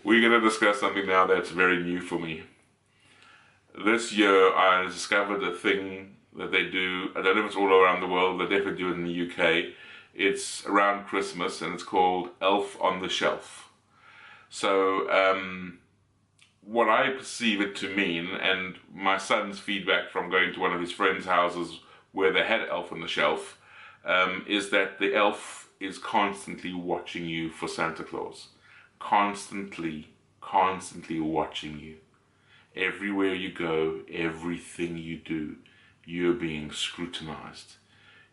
We're going to discuss something now that's very new for me. This year I discovered a thing that they do, I don't know if it's all around the world, they definitely do it in the UK. It's around Christmas and it's called Elf on the Shelf. So, what I perceive it to mean, and my son's feedback from going to one of his friends' houses where they had Elf on the Shelf, is that the elf is constantly watching you for Santa Claus. Constantly watching you. Everywhere you go, everything you do, you're being scrutinized.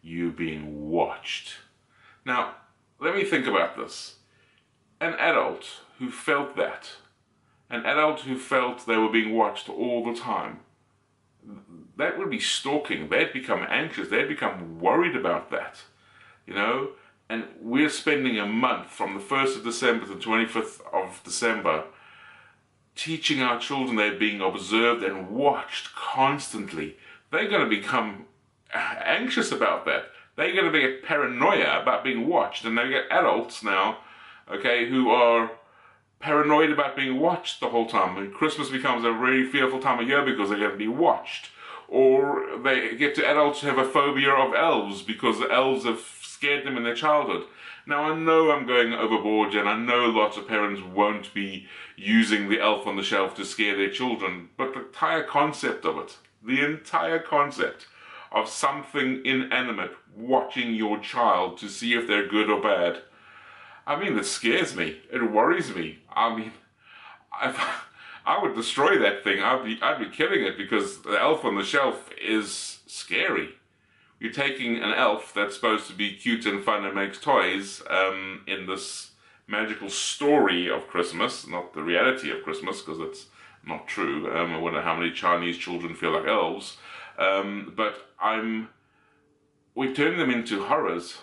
You're being watched. Now, let me think about this. An adult who felt that, an adult who felt they were being watched all the time, that would be stalking. They'd become anxious. They'd become worried about that, you know? And we're spending a month from the 1st of December to the 25th of December teaching our children they're being observed and watched constantly. They're going to become anxious about that. They're going to be paranoia about being watched. And they get adults now, okay, who are paranoid about being watched the whole time. And Christmas becomes a very fearful time of year because they're going to be watched. Or they get to adults who have a phobia of elves because the elves have scared them in their childhood. Now I know I'm going overboard and I know lots of parents won't be using the elf on the shelf to scare their children, but the entire concept of it, the entire concept of something inanimate watching your child to see if they're good or bad, I mean, it scares me. It worries me. I mean, I would destroy that thing. I'd be killing it because the elf on the shelf is scary. You're taking an elf that's supposed to be cute and fun and makes toys in this magical story of Christmas, not the reality of Christmas, because it's not true. I wonder how many Chinese children feel like elves. But we're turning them into horrors.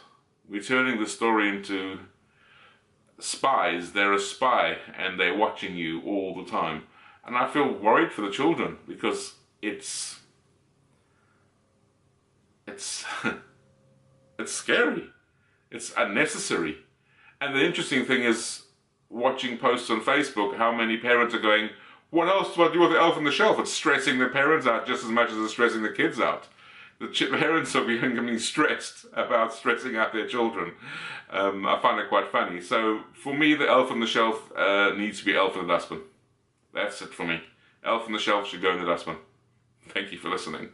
We're turning the story into spies. They're a spy and they're watching you all the time. And I feel worried for the children because it's it's scary. It's unnecessary. And the interesting thing is watching posts on Facebook, how many parents are going, what else do I do with the elf on the shelf? It's stressing the parents out just as much as it's stressing the kids out. The parents are becoming stressed about stressing out their children. I find it quite funny. So for me, the elf on the shelf needs to be elf in the dustbin. That's it for me. Elf on the shelf should go in the dustbin. Thank you for listening.